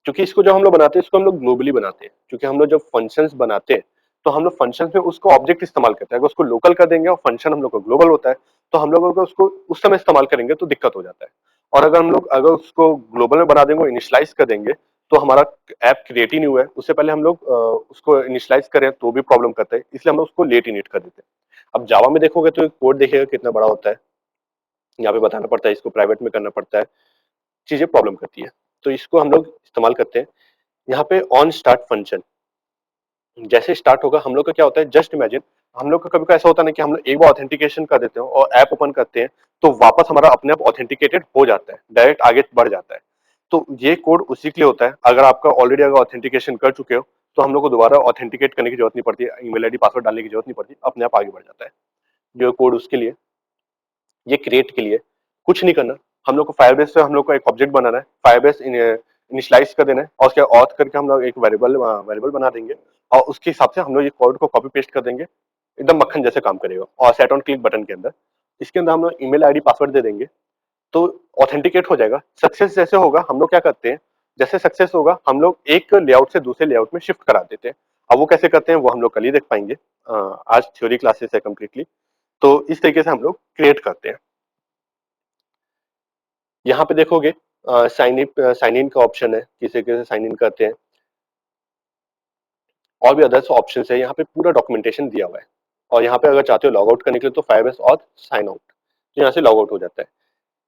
क्योंकि इसको जब हम लोग बनाते हैं इसको हम लोग ग्लोबली बनाते हैं, क्योंकि हम लोग जब फंक्शंस बनाते हैं तो हम लोग फंक्शंस में उसको ऑब्जेक्ट इस्तेमाल करते हैं। अगर उसको लोकल कर देंगे और फंक्शन हम लोग को ग्लोबल होता है तो हम लोग अगर उसको उस समय इस्तेमाल करेंगे तो दिक्कत हो जाता है। और अगर हम लोग अगर उसको ग्लोबल में बना देंगे, इनिशियलाइज कर देंगे, तो हमारा ऐप क्रिएट ही नहीं हुआ है, उससे पहले हम लोग उसको इनिशियलाइज करें तो भी प्रॉब्लम करता है, इसलिए हम लोग उसको लेट इनिट कर देते हैं। अब जावा में देखोगे तो कोड देखिएगा कितना बड़ा होता है, यहाँ पे बताना पड़ता है, इसको प्राइवेट में करना पड़ता है, चीजें प्रॉब्लम करती है। तो इसको हम लोग इस्तेमाल करते हैं। यहाँ पे ऑन स्टार्ट फंक्शन जैसे स्टार्ट होगा हम लोग का क्या होता है, जस्ट इमेजिन हम लोग का कभी कभी ऐसा होता है ना कि हम लोग एक बार ऑथेंटिकेशन कर देते हो और ऐप ओपन करते हैं तो वापस हमारा अपने आप ऑथेंटिकेटेड हो जाता है, डायरेक्ट आगे बढ़ जाता है। तो ये कोड उसी के लिए होता है। अगर आपका ऑलरेडी अगर ऑथेंटिकेशन कर चुके हो तो हम लोग को दोबारा ऑथेंटिकेट करने की जरूरत नहीं पड़ती, ईमेल आईडी पासवर्ड डालने की जरूरत नहीं पड़ती, अपने आप आगे बढ़ जाता है। जो कोड उसके लिए, ये क्रिएट के लिए कुछ नहीं करना। हम लोग को फायरबेस से हम लोग को एक ऑब्जेक्ट बनाना है, फायरबेस इनिशियलाइज कर देना है, और उसके ऑथ करके हम लोग एक वेरिएबल बना देंगे, और उसके हिसाब से हम लोग ये कोड को कॉपी पेस्ट कर देंगे। एकदम मक्खन जैसे काम करेगा। और सेट ऑन क्लिक बटन के अंदर इसके अंदर हम लोग ईमेल आईडी पासवर्ड दे देंगे तो ऑथेंटिकेट हो जाएगा। सक्सेस जैसे होगा हम लोग क्या करते हैं, जैसे सक्सेस होगा हम लोग एक लेआउट से दूसरे लेआउट में शिफ्ट करा देते हैं। अब वो कैसे करते हैं वो हम लोग कल ही देख पाएंगे। आज थ्योरी क्लासेस है कंप्लीटली, तो इस तरीके से हम लोग क्रिएट करते हैं। यहाँ पे देखोगे साइन इन का ऑप्शन है, किसी कैसे साइन इन करते हैं, और भी अदर्स ऑप्शन है। यहाँ पे पूरा डॉक्यूमेंटेशन दिया हुआ है। और यहाँ पे अगर चाहते हो लॉग आउट करने के लिए तो फायरबेस और साइन आउट, तो यहाँ से लॉग आउट हो जाता है।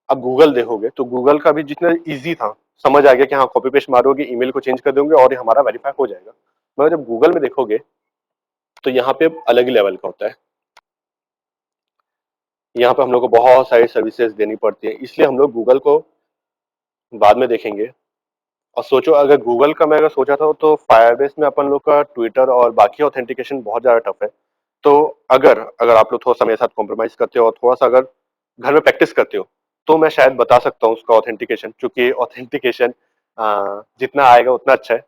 अब गूगल देखोगे तो गूगल का भी जितना इजी था, समझ आ गया कि हाँ कॉपी पेस्ट मारोगे, ईमेल को चेंज कर दोगे और ये हमारा वेरीफाई हो जाएगा। मगर जब गूगल में देखोगे तो यहाँ पे अलग ही लेवल का होता है। यहाँ पे हम लोग को बहुत सारी सर्विसेज देनी पड़ती है, इसलिए हम लोग गूगल को बाद में देखेंगे। और सोचो, अगर गूगल का मैं अगर सोचा था तो फायरबेस में अपन लोग का ट्विटर और बाकी ऑथेंटिकेशन बहुत ज्यादा टफ है। तो अगर अगर आप लोग थोड़ा सा मेरे साथ कॉम्प्रोमाइज करते हो और थोड़ा सा अगर घर में प्रैक्टिस करते हो तो मैं शायद बता सकता हूँ उसका ऑथेंटिकेशन, क्योंकि ऑथेंटिकेशन जितना आएगा उतना अच्छा है,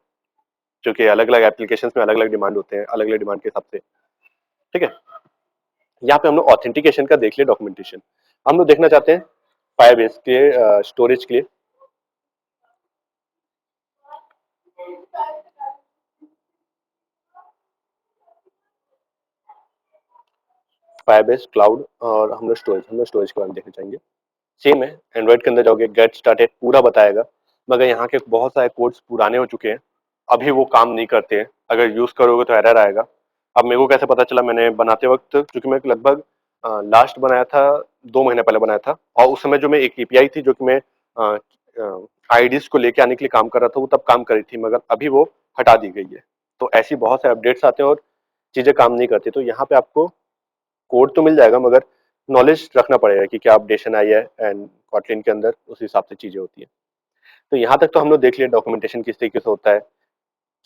क्योंकि अलग अलग एप्लीकेशंस में अलग अलग डिमांड होते हैं, अलग अलग डिमांड के हिसाब से। ठीक है, यहाँ पे हम लोग ऑथेंटिकेशन का देख लिया, डॉक्यूमेंटेशन हम लोग देखना चाहते हैं फायरबेस के स्टोरेज के लिए। फायरबेस क्लाउड और हम लोग स्टोरेज के बारे में देखना चाहेंगे। सेम है, एंड्रॉइड के अंदर जाओगे गेट स्टार्टेड पूरा बताएगा, मगर यहाँ के बहुत सारे कोड्स पुराने हो चुके हैं, अभी वो काम नहीं करते हैं, अगर यूज करोगे तो एरर आएगा। अब मेरे को कैसे पता चला, मैंने बनाते वक्त, क्योंकि मैं लगभग लास्ट बनाया था 2 महीने पहले बनाया था, और उस समय जो मैं एक एपीआई थी जो कि मैं आईडीज को लेके आने के लिए काम कर रहा था, वो तब काम कर रही थी, मगर अभी वो हटा दी गई है। तो ऐसी बहुत से अपडेट्स आते हैं और चीजें काम नहीं करती, तो यहाँ पे आपको कोड तो मिल जाएगा, मगर नॉलेज रखना पड़ेगा कि क्या अपडेशन आई है, एंड कॉटलिन के अंदर उस हिसाब से चीजें होती है। तो यहाँ तक तो हम लोग देख लिया डॉक्यूमेंटेशन किस तरीके से होता है,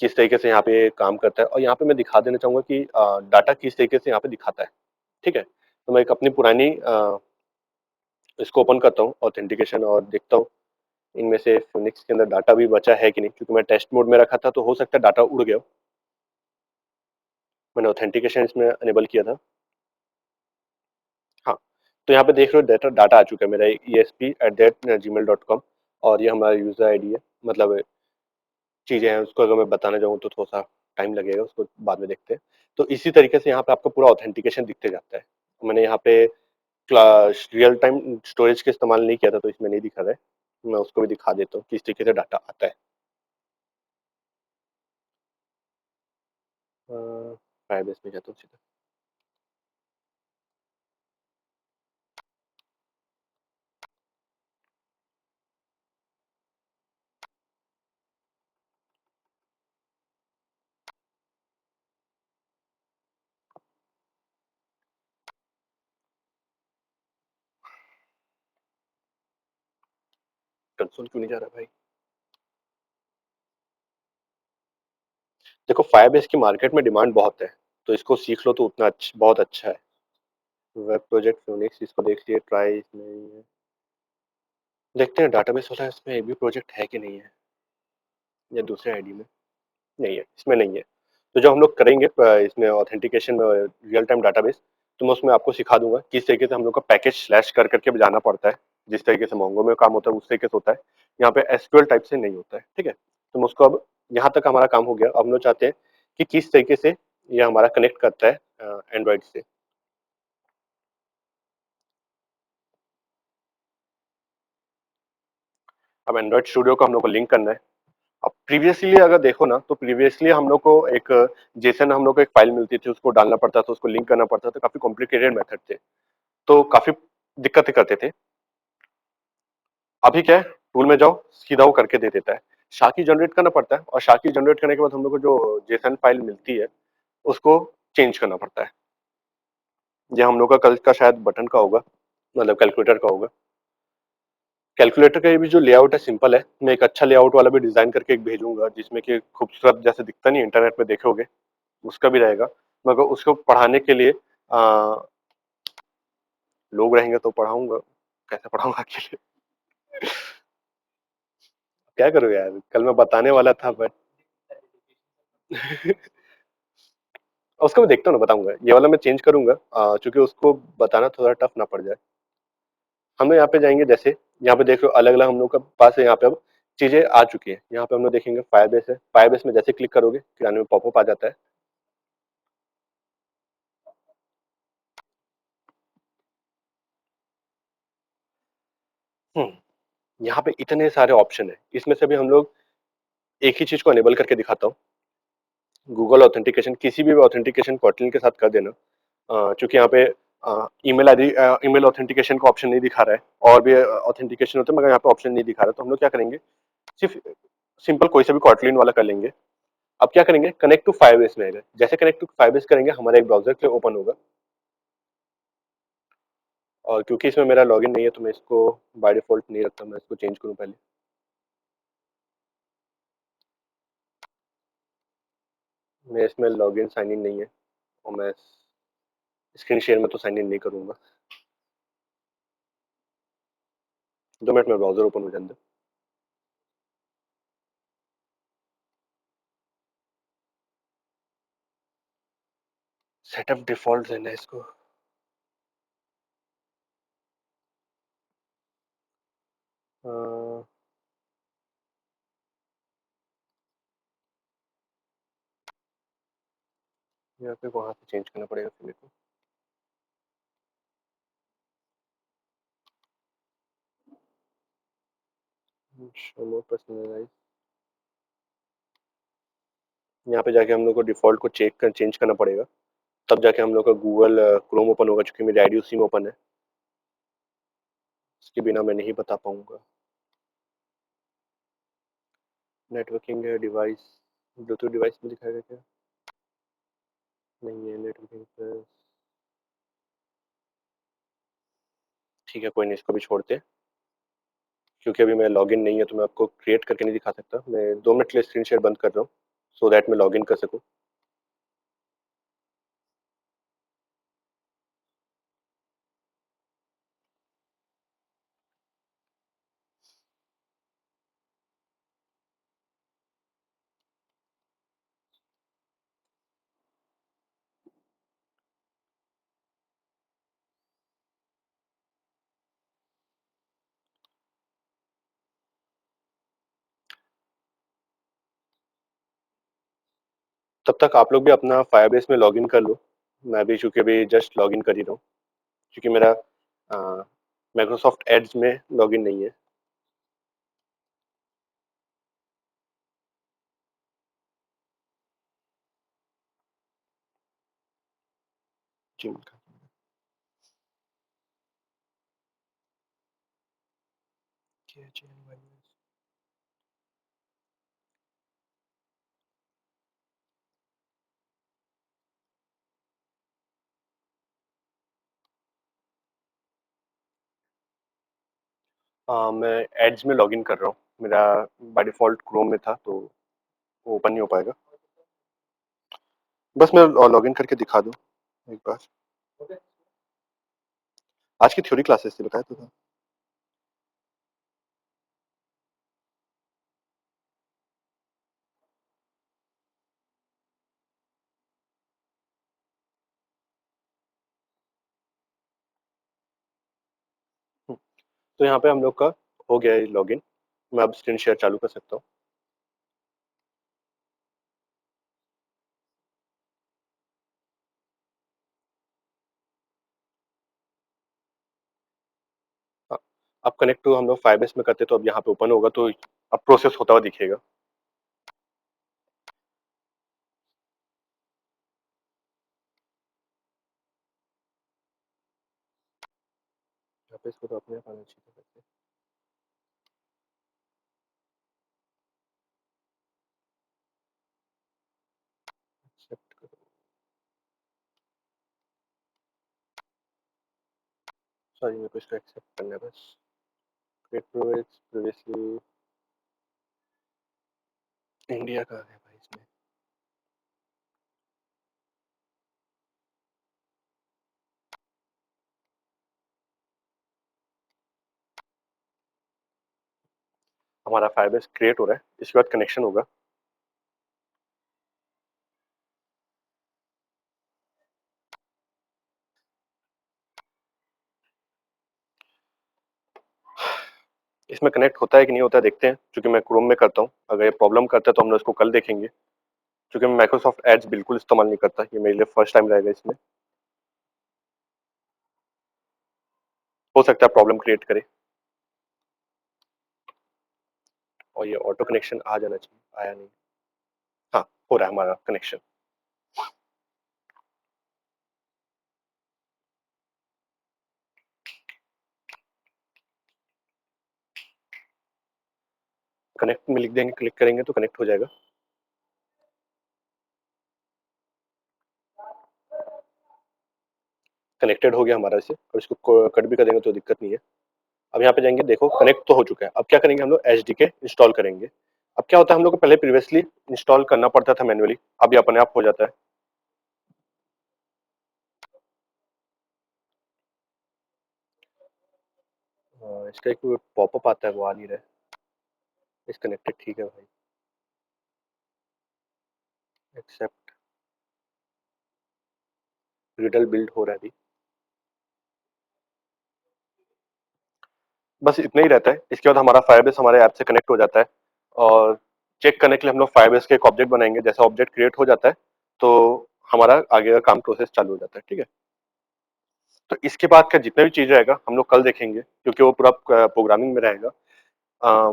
किस तरीके से यहाँ पे काम करता है, और यहाँ पे मैं दिखा देना चाहूंगा कि डाटा किस तरीके से यहाँ पे दिखाता है। ठीक है, तो मैं एक अपनी पुरानी इसको ओपन करता हूँ ऑथेंटिकेशन और देखता हूँ इनमें से फिनिक्स के अंदर डाटा भी बचा है कि नहीं, क्योंकि मैं टेस्ट मोड में रखा था तो हो सकता है डाटा उड़ गया हो। मैंने ऑथेंटिकेशन इसमें अनेबल किया था। हाँ, तो यहाँ पे देख रहे हो डाटा डाटा आ चुका है मेरा esp@gmail.com, और ये हमारा यूजर आईडी है, मतलब चीजें हैं उसको अगर मैं बताना चाहूँ तो थोड़ा सा टाइम लगेगा, उसको बाद में देखते हैं। तो इसी तरीके से यहाँ पे आपको पूरा ऑथेंटिकेशन दिखते जाता है। मैंने यहाँ पे रियल टाइम स्टोरेज का इस्तेमाल नहीं किया था तो इसमें नहीं दिखा रहा है, मैं उसको भी दिखा देता हूँ किस तरीके से डाटा आता है। फायरबेस में जाता हूँ सीधा। कंसोल क्यों नहीं जा रहा भाई? देखो, फायरबेस की मार्केट में डिमांड बहुत है, तो इसको सीख लो तो उतना बहुत अच्छा है। वेब प्रोजेक्ट फिनिक्स, इसको देख लिए, ट्राई इसमें देखते हैं डाटाबेस वाला इसमें एक भी प्रोजेक्ट है कि नहीं है, या दूसरे आईडी में नहीं है, इसमें नहीं है। तो जो हम लोग करेंगे इसमें ऑथेंटिकेशन रियल टाइम डाटाबेस, तो मैं उसमें आपको सिखा दूंगा किस तरीके से हम लोग का पैकेज स्लैश कर करके जाना पड़ता है। जिस तरीके से मोंगो में काम होता है उस तरीके से होता है, यहाँ पे एसक्यूएल टाइप से नहीं होता है। ठीक है, तो मैं उसको अब, यहाँ तक हमारा काम हो गया, अब हम लोग चाहते हैं कि किस तरीके से ये हमारा कनेक्ट करता है एंड्रॉइड से। अब एंड्रॉइड स्टूडियो को हम लोग को लिंक करना है। अब प्रीवियसली अगर देखो ना, तो प्रीवियसली हम लोग को एक जेसन हम लोग को एक फाइल मिलती थी, उसको डालना पड़ता था, उसको लिंक करना पड़ता था, काफी कॉम्प्लिकेटेड मेथड थे, तो काफी दिक्कतें करते थे। अभी क्या है, टूल में जाओ, सीधा वो करके दे देता है। शाकी जनरेट करना पड़ता है, और शाकी जनरेट करने के बाद हम लोग को जो जेसन फाइल मिलती है उसको चेंज करना पड़ता है। ये हम लोग का कल का शायद बटन का होगा, मतलब कैलकुलेटर का होगा। कैलकुलेटर का ये भी जो लेआउट है सिंपल है, मैं एक अच्छा लेआउट वाला भी डिजाइन करके एक भेजूंगा, जिसमें कि खूबसूरत जैसे दिखता नहीं इंटरनेट में देखोगे, उसका भी रहेगा। मगर उसको पढ़ाने के लिए लोग रहेंगे तो पढ़ाऊंगा, कैसे पढ़ाऊंगा अकेले? क्या करूँ यार, कल मैं बताने वाला था बट उसको मैं देखता हूँ ना, बताऊंगा, ये वाला मैं चेंज करूंगा क्योंकि उसको बताना थोड़ा टफ ना पड़ जाए। हम लोग यहाँ पे जाएंगे, जैसे यहाँ पे देख लो अलग अलग हम लोग का पास है, यहाँ पे अब चीजें आ चुकी है। यहाँ पे हम लोग देखेंगे फायरबेस है, फायरबेस में जैसे क्लिक करोगे किराने में पॉपअप आ जाता है। यहाँ पे इतने सारे ऑप्शन है, इसमें से भी हम लोग एक ही चीज को अनेबल करके दिखाता हूँ। गूगल ऑथेंटिकेशन, किसी भी ऑथेंटिकेशन कोटलिन के साथ कर देना, क्योंकि यहाँ पे ईमेल आईडी, ईमेल ऑथेंटिकेशन का ऑप्शन नहीं दिखा रहा है, और भी ऑथेंटिकेशन होता है मगर यहाँ पे ऑप्शन नहीं दिखा रहा है, तो हम लोग क्या करेंगे, सिर्फ सिंपल कोई सा भी कॉटलिन वाला कर लेंगे। अब क्या करेंगे, कनेक्ट टू फायरबेस में आएगा, जैसे कनेक्ट टू फायरबेस करेंगे हमारा एक ब्राउजर के ओपन होगा। और क्योंकि इसमें मेरा लॉगिन नहीं है तो मैं इसको बाय डिफ़ॉल्ट नहीं रखता, मैं इसको चेंज करूँ पहले। मैं इसमें लॉगिन साइन इन नहीं है और मैं स्क्रीन शेयर में तो साइन इन नहीं करूँगा। 2 मिनट में ब्राउज़र ओपन हो जाने दो। सेटअप डिफ़ॉल्ट देना है इसको। अ, या फिर वहाँ से चेंज करना पड़ेगा फिर मेरे को। शो मोर पर्सनलाइज़, यहाँ पे जाके हम लोग को डिफ़ॉल्ट को चेंज करना पड़ेगा। तब जाके हम लोग का गूगल क्रोम ओपन होगा, चूँकि मेरी आईडी उसी में ओपन है। इसके बिना मैं नहीं बता पाऊँगा। नेटवर्किंग है, डिवाइस, ब्लूटूथ डिवाइस में दिखाएगा क्या? नहीं है नेटवर्किंग पे। ठीक है, कोई नहीं, इसको भी छोड़ते हैं। क्योंकि अभी मेरा लॉगिन नहीं है तो मैं आपको क्रिएट करके नहीं दिखा सकता। मैं 2 मिनट के लिए स्क्रीन शेयर बंद कर रहा हूँ, सो दैट मैं लॉगिन कर सकूँ। तब तक आप लोग भी अपना फायरबेस में लॉगिन कर लो। मैं भी चूँकि अभी जस्ट लॉगिन कर ही रहा हूँ, क्योंकि मेरा माइक्रोसॉफ्ट एड्स में लॉगिन नहीं है। जी, मैं एड्स में लॉगिन कर रहा हूँ। मेरा बाय डिफ़ॉल्ट क्रोम में था तो वो ओपन नहीं हो पाएगा। बस मैं लॉगिन करके दिखा दूँ एक बार। आज की थ्योरी क्लासेस थी, बताया तो था। हुँ, तो यहाँ पे हम लोग का हो गया है लॉगिन। मैं अब स्क्रीन शेयर चालू कर सकता हूँ। हाँ, अब कनेक्ट टू हम लोग फाइबेस में करते तो अब यहाँ पे ओपन होगा तो अब प्रोसेस होता हुआ दिखेगा। यहाँ पे इसको तो अपने आप आना चाहिए था वैसे। एक्सेप्ट करो। सॉरी, मेरे को इसको एक्सेप्ट करना है बस। क्रिएट प्रोवाइड्स प्रीवियसली इंडिया का है भाई इसमें। हमारा फाइबेस क्रिएट हो रहा है, इसके बाद कनेक्शन होगा। इसमें कनेक्ट होता है कि नहीं होता है देखते हैं, क्योंकि मैं क्रोम में करता हूँ। अगर ये प्रॉब्लम करता है तो हम लोग इसको कल देखेंगे। क्योंकि मैं माइक्रोसॉफ्ट एड्स बिल्कुल इस्तेमाल नहीं करता, ये मेरे लिए फर्स्ट टाइम रहेगा इसमें। हो सकता है प्रॉब्लम क्रिएट करे। और ये ऑटो कनेक्शन आ जाना चाहिए, आया नहीं। हाँ, हो रहा है हमारा कनेक्शन। कनेक्ट में लिख देंगे, क्लिक करेंगे तो कनेक्ट हो जाएगा। कनेक्टेड हो गया हमारा इसे, और इसको कट भी कर देंगे तो दिक्कत नहीं है। अब यहाँ पे जाएंगे, देखो कनेक्ट तो हो चुका है। अब क्या करेंगे हम लोग, एचडीके इंस्टॉल करेंगे। अब क्या होता है, हम लोग को पहले प्रीवियसली इंस्टॉल करना पड़ता था मैन्युअली, अब ये अपने आप हो जाता है। इसका एक पॉपअप आता है, वो आ नहीं रहा है। डिस्कनेक्टेड, ठीक है भाई, एक्सेप्ट, रिडल बिल्ड हो रहा है अभी। बस इतना ही रहता है। इसके बाद हमारा फायरबेस हमारे ऐप से कनेक्ट हो जाता है, और चेक करने के लिए हम लोग फायरबेस के एक ऑब्जेक्ट बनाएंगे। जैसा ऑब्जेक्ट क्रिएट हो जाता है तो हमारा आगे का काम प्रोसेस चालू हो जाता है, ठीक है। तो इसके बाद का जितना भी चीज रहेगा हम लोग कल देखेंगे, क्योंकि वो पूरा प्रोग्रामिंग में रहेगा।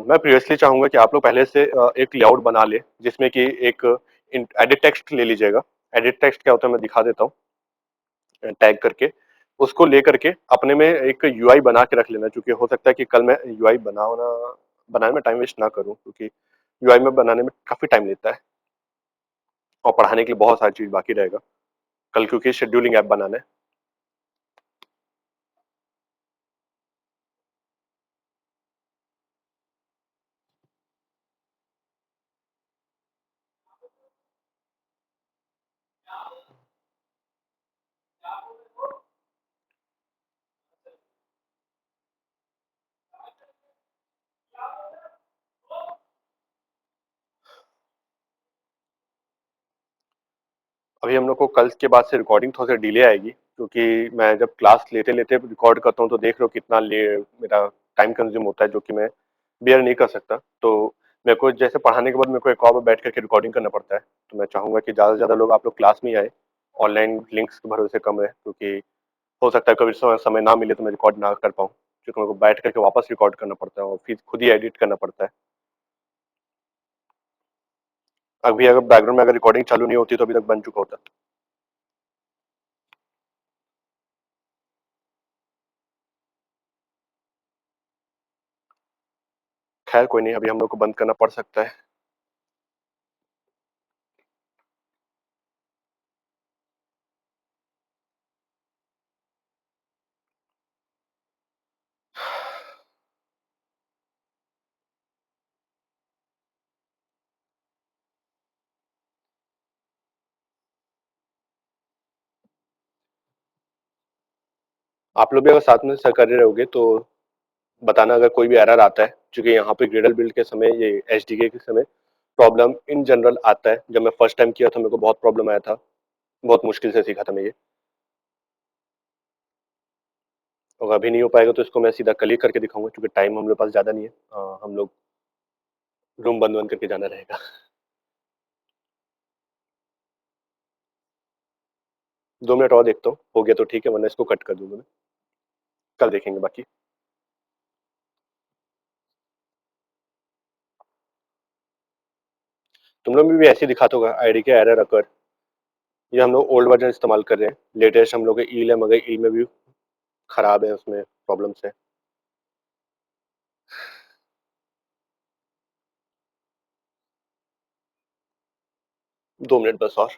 मैं प्रीवियसली चाहूंगा कि आप लोग पहले से एक लेआउट बना ले, जिसमें कि एक एडिट टेक्स्ट ले लीजिएगा। एडिट टेक्स्ट क्या होता है मैं दिखा देता हूँ, टैग करके उसको लेकर के अपने में एक यूआई बना के रख लेना, क्योंकि हो सकता है कि कल मैं यूआई बनाने में टाइम वेस्ट ना करूं, क्योंकि यूआई में बनाने में काफी टाइम लेता है, और पढ़ाने के लिए बहुत सारी चीज बाकी रहेगा कल, क्योंकि शेड्यूलिंग ऐप बनाना है। अभी हम लोग को कल के बाद से रिकॉर्डिंग थोड़ा सा डिले आएगी, क्योंकि मैं जब क्लास लेते लेते रिकॉर्ड करता हूँ तो देख रहे हो कितना ले मेरा टाइम कंज्यूम होता है, जो कि मैं बेयर नहीं कर सकता। तो मेरे को जैसे पढ़ाने के बाद मेरे को एक और बार बैठ करके रिकॉर्डिंग करना पड़ता है। तो मैं चाहूंगा कि ज़्यादा से ज़्यादा लोग आप लोग क्लास में ही आए, ऑनलाइन लिंक्स के भरोसे कम है, क्योंकि हो सकता है कभी समय ना मिले तो मैं रिकॉर्ड ना कर पाऊँ, क्योंकि मेरे को बैठ करके वापस रिकॉर्ड करना पड़ता है और फिर खुद ही एडिट करना पड़ता है। अभी अगर बैकग्राउंड में अगर रिकॉर्डिंग चालू नहीं होती तो अभी तक बन चुका होता। खैर कोई नहीं, अभी हम लोग को बंद करना पड़ सकता है। आप लोग भी अगर साथ में कर रहे रहोगे तो बताना अगर कोई भी एरर आता है, क्योंकि यहाँ पे ग्रेडल बिल्ड के समय, ये एचडीके के समय प्रॉब्लम इन जनरल आता है। जब मैं फर्स्ट टाइम किया था मेरे को बहुत प्रॉब्लम आया था, बहुत मुश्किल से सीखा था मैं ये। और अभी नहीं हो पाएगा तो इसको मैं सीधा कल ही करके दिखाऊंगा, क्योंकि टाइम हम लोग पास ज़्यादा नहीं है। हम लोग रूम बंद बंद करके जाना रहेगा। 2 मिनट और देखता हूँ, हो गया तो ठीक है, वरना इसको कट कर दूंगा मैं। कल देखेंगे बाकी। तुम लोग में भी ऐसे ही दिखाता होगा आईडी के एरर अकर। ये हम लोग ओल्ड वर्जन इस्तेमाल कर रहे हैं, लेटेस्ट हम लोग ईल है, मगर ईल में भी खराब है, उसमें प्रॉब्लम्स है। 2 मिनट बस और।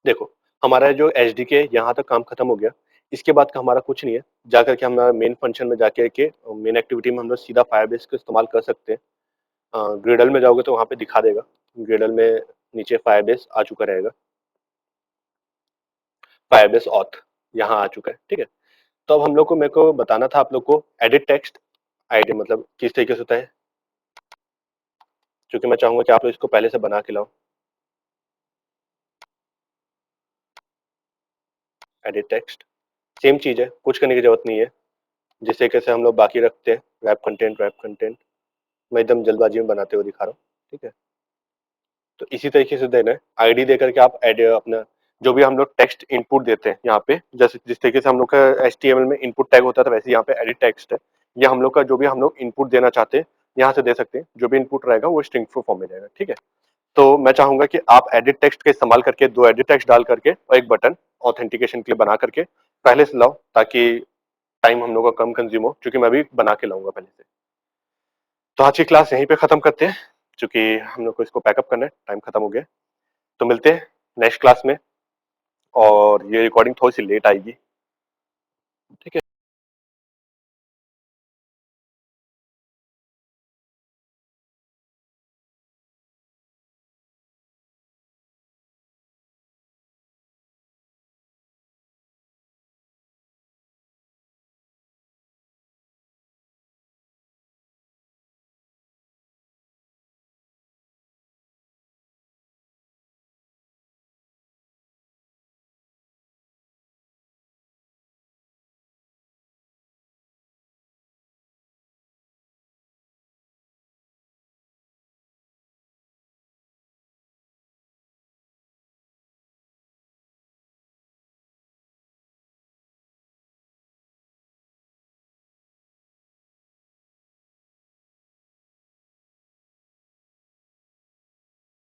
देखो, हमारा जो एच डी के यहाँ तक काम खत्म हो गया। इसके बाद का हमारा कुछ नहीं है। जा करके हमारा मेन फंक्शन में जाके के मेन एक्टिविटी में हम लोग सीधा फायरबेस का इस्तेमाल कर सकते हैं। ग्रेडल में जाओगे तो वहाँ पे दिखा देगा, ग्रेडल में नीचे फायरबेस आ चुका रहेगा। फायरबेस ऑथ यहाँ आ चुका है, ठीक है। तो अब हम लोग को, मेरे को बताना था आप लोग को एडिट टेक्स्ट आईडी मतलब किस तरीके से होता है, क्योंकि मैं चाहूंगा कि आप लोग इसको पहले से बना के लाओ। एडिट टेक्स्ट सेम चीज है, कुछ करने की जरूरत नहीं है। जिस तरीके से हम लोग बाकी रखते हैं, रैप कंटेंट मैं एकदम जल्दबाजी में बनाते हुए दिखा रहा हूँ, ठीक है। तो इसी तरीके से देना है, आईडी दे करके आप एड अपना जो भी हम लोग टेक्स्ट इनपुट देते हैं यहाँ पे, जैसे जिस तरीके से हम लोग का HTML में इनपुट टैग होता था, वैसे यहाँ पे एडिट टेक्स्ट है। ये हम लोग का जो भी हम लोग इनपुट देना चाहते हैं यहाँ से दे सकते हैं। जो भी इनपुट रहेगा वो स्ट्रिंग फॉर्म में रहेगा, ठीक है। तो मैं चाहूंगा कि आप एडिट टेक्स्ट का इस्तेमाल करके 2 एडिट टेक्स्ट डाल करके और एक बटन ऑथेंटिकेशन के लिए बना करके पहले से लाओ, ताकि टाइम हम लोग का कम कंज्यूम हो, क्योंकि मैं भी बना के लाऊंगा पहले से। तो आज की क्लास यहीं पे खत्म करते हैं, क्योंकि हम लोग को इसको पैकअप करना है, टाइम खत्म हो गया। तो मिलते हैं नेक्स्ट क्लास में, और ये रिकॉर्डिंग थोड़ी सी लेट आएगी, ठीक है।